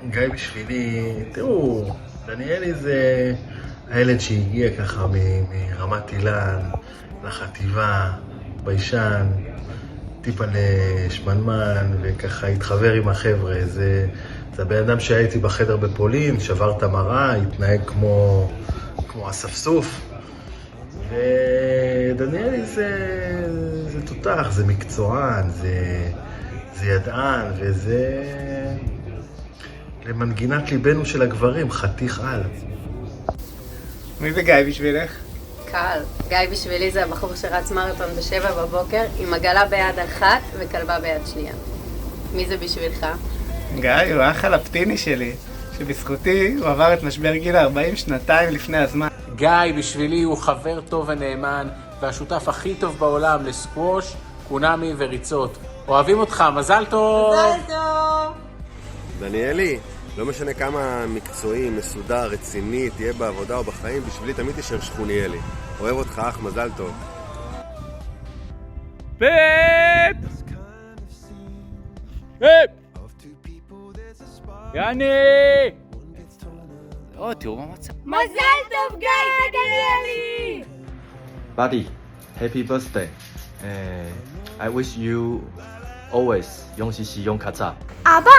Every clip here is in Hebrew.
גיא בשבילי, תראו, דניאלי זה הילד שהגיע ככה מרמת אילן לחטיבה, ביישן, טיפה לשמנמן, וככה התחבר עם החבר'ה. זה הבן אדם שהייתי בחדר בפולין, שבר את המראה, התנהג כמו אספסוף. ודניאלי זה תותח, זה מקצוען, זה ידען, וזה למנגינת ליבנו של הגברים, חתיך על. מי זה גיא בשבילך? קל. גיא בשבילי זה הבחור שרץ מרתון ב7 בבוקר עם עגלה ביד אחת וכלבה ביד שנייה. מי זה בשבילך? גיא הוא האח הלפטיני שלי, שבזכותי הוא עבר את משבר גיל 40 שנתיים לפני הזמן. גיא בשבילי הוא חבר טוב ונאמן והשותף הכי טוב בעולם לסקווש, קונאמי וריצות. אוהבים אותך, מזל טוב! מזל טוב! דניאלי, לא משנה כמה מקצועי, מסודר, רציני, תהיה בעבודה או בחיים, בשבילי תמיד תשאר שכוניאלי. אוהב אותך אח, מזל טוב. פפ! פפ! יאני! תראו מה מצב. מזל טוב גיא ודניאלי! Buddy, happy birthday. I wish you always יום שישי, יום קצר. אבא!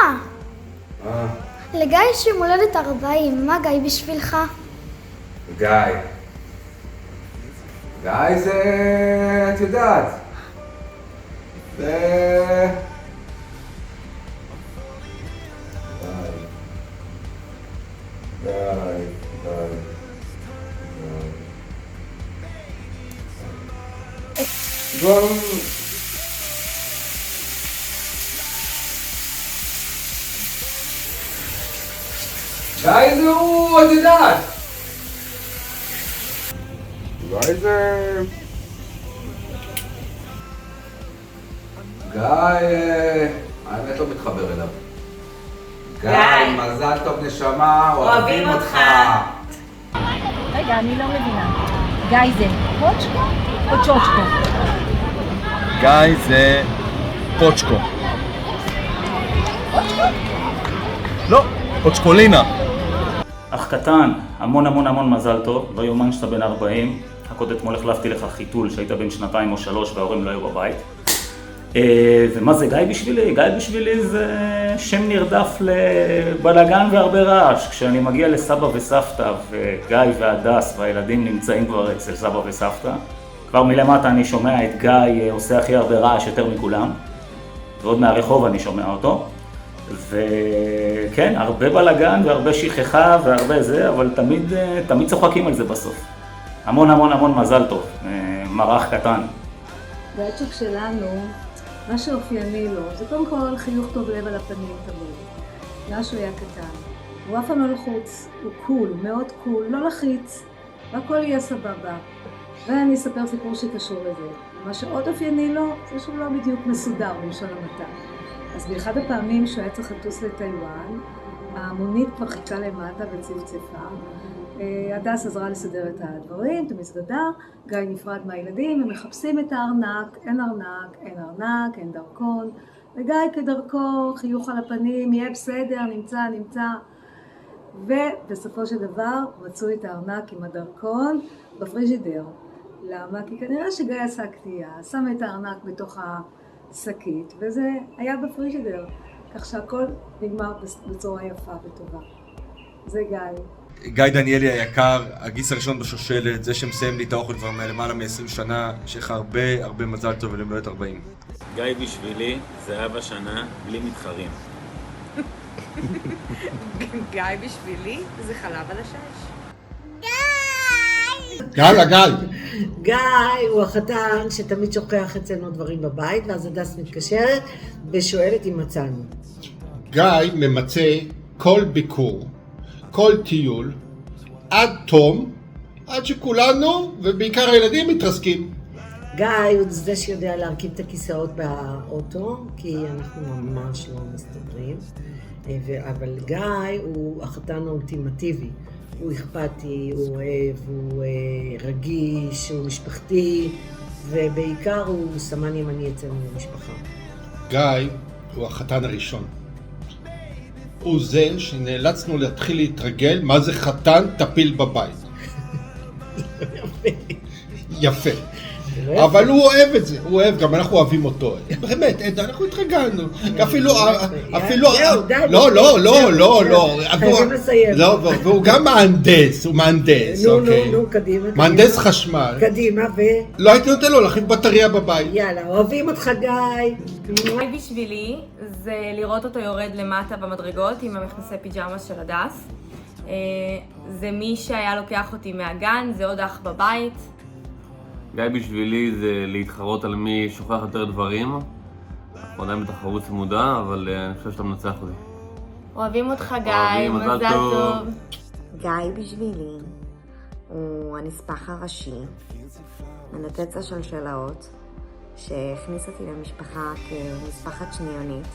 לגיא יש יום הולדת 40, מה גיא בשבילך? גיא זה... את יודעת. זה... די. גיא זה הוא, את יודעת. גיא זה... גיא... האמת לא מתחבר אליו. גיא, מזל טוב נשמה, אוהבים אותך. רגע, אני לא מבינה. גיא זה פוצ'קו או צ'וצ'קו? גיא זה פוצ'קו. פוצ'קו? לא, פוצ'קולינה. אח קטן, המון מזל טוב, לא יאומן שאתה בן 40. רק עוד אתמול החלפתי לך חיתול שהיית בן 2 או 3 וההורים לא היו בבית. ומה זה גיא בשבילי? גיא בשבילי זה שם נרדף לבלגן והרבה רעש. כשאני מגיע לסבא וסבתא וגיא והדס והילדים נמצאים כבר אצל סבא וסבתא, כבר מלמטה אני שומע את גיא עושה הכי הרבה רעש יותר מכולם, ועוד מהרחוב אני שומע אותו. וכן, הרבה בלגן והרבה שכחה והרבה זה, אבל תמיד צוחקים על זה בסוף. המון מזל טוב, מרח קטן. בעצ'וק שלנו, מה שאופייני לו, זה קודם כל חיוך טוב לב על הפנים תמיד. מאז שהוא היה קטן. הוא אף פעם לא לחוץ, הוא קול, מאוד קול, לא לחיץ, והכל יהיה סבבה. ואני אספר סיפור שקשור לזה. מה שעוד אופייני לו, זה שהוא לא בדיוק מסודר בלשון המעטה. אז באחד הפעמים שהוא היה צריך לטוס לטיואן, המונית כבר חיכה למטה וצפצפה. הדס עזרה לסדר את הדברים, את המזוודה, גיא נפרד מהילדים, הם מחפשים את הארנק, אין ארנק, אין דרכון, וגיא כדרכו, חיוך על הפנים, יהיה בסדר, נמצא. ובסופו של דבר מצאו את הארנק עם הדרכון בפריג'ידר. למה? כי כנראה שגיא עשה קטייה, שם את הארנק בתוך השקית, וזה היה בפריג'ידר, כך שהכל נגמר בצורה יפה וטובה. זה גיא. גיא דניאלי היקר, הגיס הראשון בשושלת, זה שמסיים לי את האוכל כבר למעלה מ-20 שנה, שיש לך הרבה מזל טוב ולמלאת 40. גיא בשבילי זה אבא שנה בלי מתחרים. גיא בשבילי זה חלב על השש. גיא הוא החתן שתמיד שוכח אצלנו דברים בבית, ואז הדס מתקשרת ושואלת אם מצאנו. גיא ממצא כל ביקור, כל טיול, עד תום, עד שכולנו, ובעיקר הילדים, מתרסקים. גיא הוא זה שיודע להרכיב את הכיסאות באוטו, כי אנחנו ממש לא מסתדרים. אבל גיא הוא החתן האולטימטיבי. הוא אכפתי, הוא אוהב, הוא רגיש, הוא משפחתי, ובעיקר הוא סמן ימני אצלנו במשפחה. גיא הוא החתן הראשון. הוא זה שנאלצנו להתחיל להתרגל מה זה חתן טפיל בבית. יפה. אבל הוא אוהב את זה, הוא אוהב, גם אנחנו אוהבים אותו. באמת, אנחנו התרגלנו. אפילו, לא. חייבים לסיים. לא, והוא גם מהנדס, הוא מהנדס, אוקיי. נו, קדימה. מהנדס חשמל. קדימה, לא הייתי נותן לו להחליף בטריה בבית. יאללה, אוהבים אותך גיא. גיא בשבילי זה לראות אותו יורד למטה במדרגות עם המכנסי פיג'מאס של הדס. זה מי שהיה לוקח אותי מהגן, זה עוד אח בבית. גיא בשבילי זה להתחרות על מי שוכח יותר דברים. אנחנו עדיין בתחרות צמודה, אבל אני חושב שאתה מנצח אותי. אוהבים אותך גיא, מזל טוב. גיא בשבילי הוא הנספח הראשי, מנתץ השלשלאות, שהכניס אותי למשפחה כמשפחת שניונית,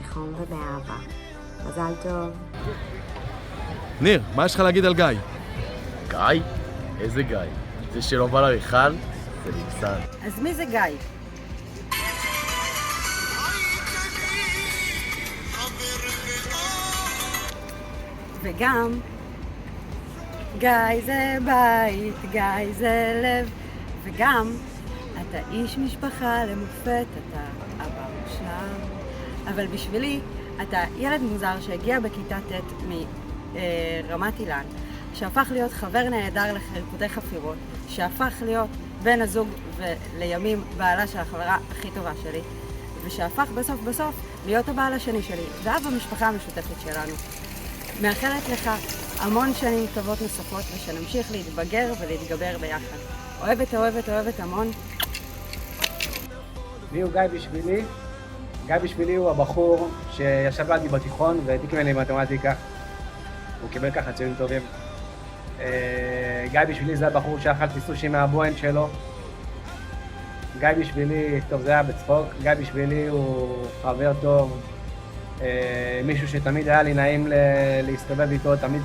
בחום ובאהבה. מזל טוב. ניר, מה יש לך להגיד על גיא? גיא? איזה גיא? זה שלא בא לריחן? זה נמסן. אז מי זה גיא? וגם גיא זה בית, גיא זה לב, וגם אתה איש משפחה למופת, אתה אבא מושלם, אבל בשבילי אתה ילד מוזר שהגיע בכיתה ט' מרמת אילן, שהפך להיות חבר נהדר לריקודי חפירות, שהפך להיות בן הזוג ולימים בעלה של החברה הכי טובה שלי, ושהפך בסוף להיות הבעל השני שלי, ואב המשפחה המשותפת שלנו. מאחלת לך המון שנים טובות נוספות, ושנמשיך להתבגר ולהתגבר ביחד. אוהבת המון. מי הוא גיא בשבילי? גיא בשבילי הוא הבחור שישב לידי בתיכון והעתיק ממני מתמטיקה. הוא קיבל ככה ציונים טובים. גיא בשבילי זה הבחור שאכל סושי מהבוהן שלו. גיא בשבילי, טוב זה היה בצחוק, גיא בשבילי הוא חבר טוב, מישהו שתמיד היה לי נעים להסתובב איתו, תמיד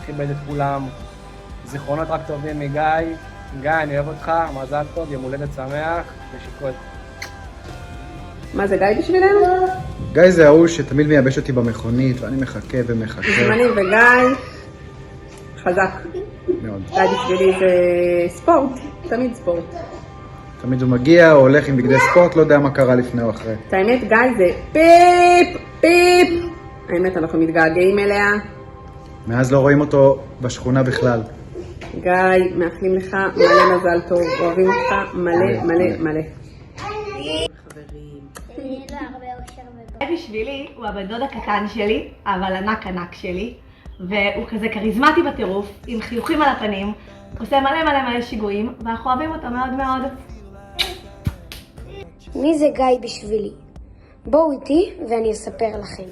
כיבד את כולם. זיכרונות רק טובים מגיא. גיא, אני אוהב אותך, מזל טוב, יום הולדת שמח, ושיקות. מה זה גיא בשבילנו? גיא זה ההוא שתמיד מייבש אותי במכונית, ואני מחכה ומחכה. זמני וגיא חזק. מאוד. גיא בשבילי זה ספורט, תמיד ספורט. תמיד הוא מגיע, הוא הולך עם בגדי ספורט, לא יודע מה קרה לפני או אחרי. את האמת, גיא זה פיפ. האמת, אנחנו מתגעגעים אליה. מאז לא רואים אותו בשכונה בכלל. גיא, מאחלים לך מלא מזל טוב, אוהבים אותך מלא. גיא בשבילי הוא הבן דוד הקטן שלי, אבל ענק שלי, והוא כזה כריזמטי בטירוף, עם חיוכים על הפנים, עושה מלא שיגועים, ואנחנו אוהבים אותו מאוד. מי זה גיא בשבילי? בואו איתי ואני אספר לכם.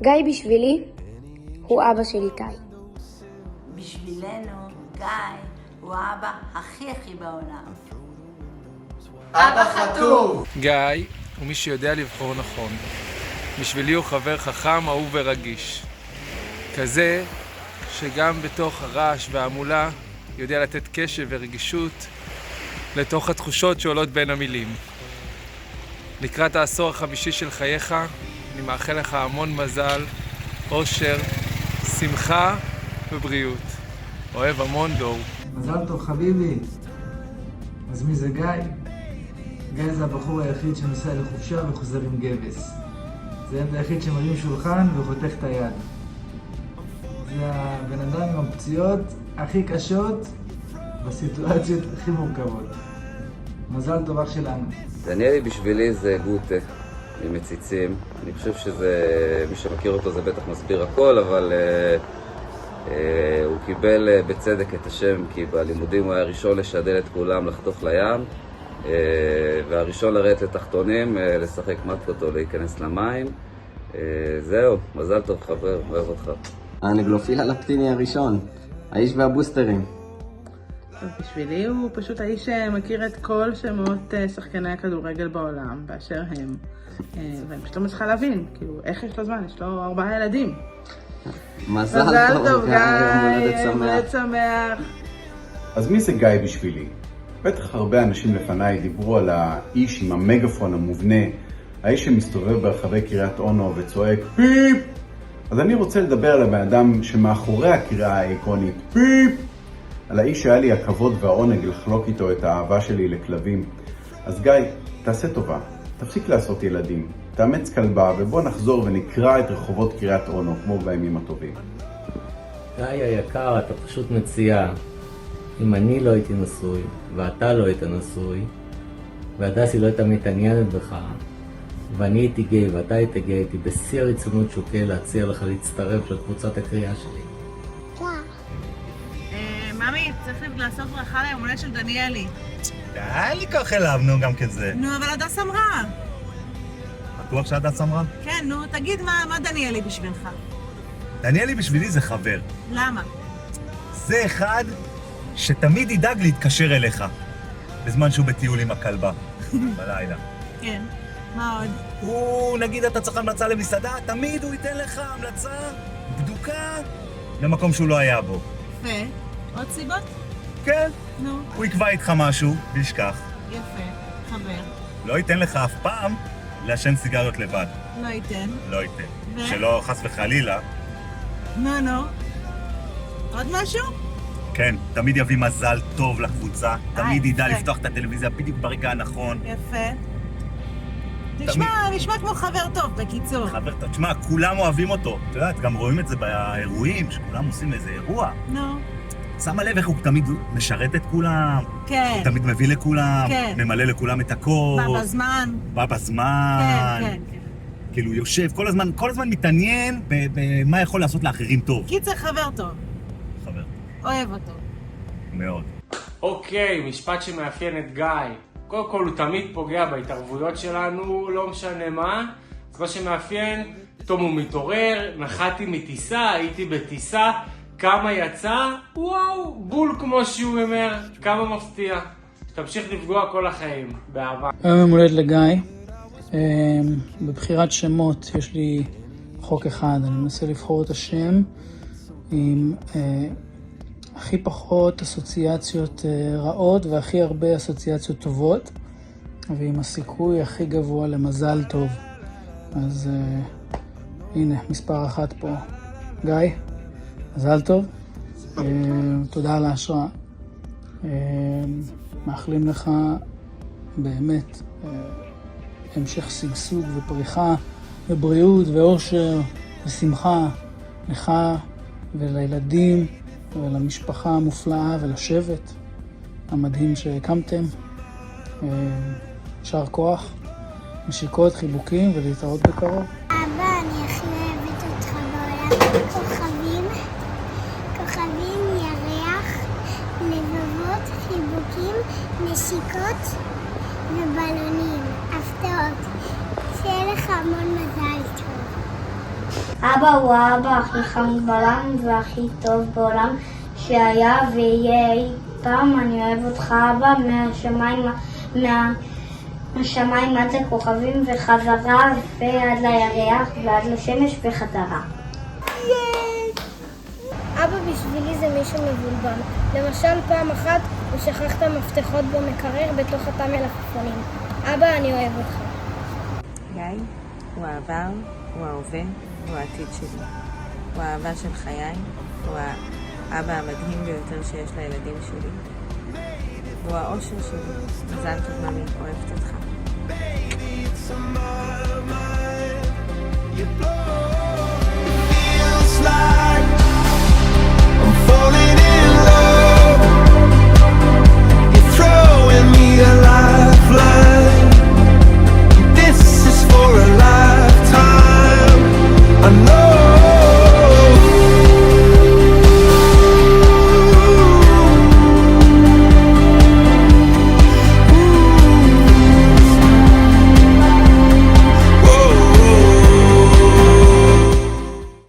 גיא בשבילי הוא אבא של איתי. בשבילנו גיא הוא האבא הכי בעולם. אבא חטוב! גיא הוא מי שיודע לבחור נכון. בשבילי הוא חבר חכם, אהוב ורגיש. כזה שגם בתוך הרעש וההמולה יודע לתת קשב ורגישות לתוך התחושות שעולות בין המילים. לקראת העשור החמישי של חייך, אני מאחל לך המון מזל, אושר, שמחה ובריאות. אוהב המון דור. מזל טוב חביבי. אז מי זה גיא? גיא זה הבחור היחיד שנוסע לחופשה וחוזר עם גבס. זה הילד היחיד שמרים שולחן וחותך את היד. זה הבן אדם עם הפציעות הכי קשות בסיטואציות הכי מורכבות. מזל טוב אח שלנו. דניאלי בשבילי זה גוטה ממציצים. אני חושב שזה, מי שמכיר אותו זה בטח מסביר הכל, אבל הוא קיבל בצדק את השם, כי בלימודים הוא היה הראשון לשדל את כולם לחתוך לים, והראשון לרדת לתחתונים, לשחק מתקות או להיכנס למים. זהו, מזל טוב חבר, אוהב אותך. הנגלופיל הלפטיני הראשון, האיש והבוסטרים. בשבילי הוא פשוט האיש שמכיר את כל שמות שחקני הכדורגל בעולם באשר הם, ואני פשוט לא מצליחה להבין, כאילו, איך יש לו זמן? יש לו 4 ילדים. מזל טוב גיא, יום הולדת שמח. אז מי זה גיא בשבילי? בטח הרבה אנשים לפניי דיברו על האיש עם המגפון המובנה, האיש שמסתובב ברחבי קריית אונו וצועק פיפ! אז אני רוצה לדבר על הבן אדם שמאחורי הקריאה האיקונית פיפ! על האיש שהיה לי הכבוד והעונג לחלוק איתו את האהבה שלי לכלבים. אז גיא, תעשה טובה, תפסיק לעשות ילדים, תאמץ כלבה ובוא נחזור ונקרא את רחובות קריית אונו כמו בימים הטובים. גיא היקר, אתה פשוט מציע. אם אני לא הייתי נשוי, ואתה לא היית נשוי, והדסי לא הייתה מתעניינת בך, ואני הייתי גיי ואתה היית גיי, הייתי בשיא הרצינות שוקל להציע לך להצטרף לקבוצת הקריאה שלי. ממי, צריך לעשות ברכה ליום הולדת של דניאלי. די לקח אליו, נו, גם כזה. נו, אבל הדס אמרה. בטוח שהדס אמרה? כן, נו, תגיד מה דניאלי בשבילך. דניאלי בשבילי זה חבר. למה? זה אחד שתמיד ידאג להתקשר אליך, בזמן שהוא בטיול עם הכלבה, בלילה. כן, מה עוד? הוא, נגיד אתה צריך המלצה למסעדה, תמיד הוא ייתן לך המלצה בדוקה למקום שהוא לא היה בו. יפה. עוד סיבות? כן. נו. הוא יקבע איתך משהו, וישכח. יפה, חבר. לא ייתן לך אף פעם לעשן סיגריות לבד. לא ייתן. לא ייתן. שלא חס וחלילה. נו. עוד משהו? כן, תמיד יביא מזל טוב לקבוצה, תמיד ידע לפתוח את הטלוויזיה בדיוק ברגע הנכון. יפה. נשמע כמו חבר טוב, בקיצור. חבר טוב, תשמע, כולם אוהבים אותו. אתה יודעת, גם רואים את זה באירועים, שכולם עושים איזה אירוע. נו. שמה לב איך הוא תמיד משרת את כולם. כן. הוא תמיד מביא לכולם, כן. ממלא לכולם את הכוס. בא בזמן. כן. כאילו, יושב, כל הזמן מתעניין במה יכול לעשות לאחרים טוב. קיצר חבר טוב. אוהב אותו. מאוד. אוקיי, משפט שמאפיין את גיא. קודם כל הוא תמיד פוגע בהתערבויות שלנו, לא משנה מה. אז מה שמאפיין, פתאום הוא מתעורר, נחתי מטיסה, הייתי בטיסה, כמה יצא, וואו, בול כמו שהוא אומר, כמה מפתיע. תמשיך לפגוע כל החיים, באהבה. היום הולד לגיא. בבחירת שמות יש לי חוק אחד, אני מנסה לבחור את השם עם הכי פחות אסוציאציות רעות והכי הרבה אסוציאציות טובות, ועם הסיכוי הכי גבוה למזל טוב. אז הנה, מספר 1 פה. גיא, מזל טוב. תודה על ההשראה. מאחלים לך באמת המשך שגשוג ופריחה ובריאות ואושר ושמחה לך ולילדים ולמשפחה המופלאה ולשבט המדהים שהקמתם. יישר כוח, נשיקות, חיבוקים ולהתראות בקרוב. אבא, אני הכי אוהבת אותך בעולם. כוכבים, ירח, לבבות, חיבוקים, נשיקות ובלונים, הפתעות. שיהיה לך המון מזל טוב. אבא הוא האבא הכי חם בעולם והכי טוב בעולם שהיה ויהיה אי פעם. אני אוהב אותך אבא, מהשמיים עד לכוכבים וחזרה ועד לירח ועד לשמש וחזרה. אבא בשבילי זה מישהו מבולבל. למשל פעם אחת הוא שכח את המפתחות במקרר בתוך התא מלפפונים. אבא, אני אוהב אותך. גיא הוא העבר, הוא ההווה, הוא העתיד שלי. הוא האהבה של חיי, הוא האבא המדהים ביותר שיש לילדים שלי. והוא האושר שלי. מזל טוב ממי, אוהבת אותך.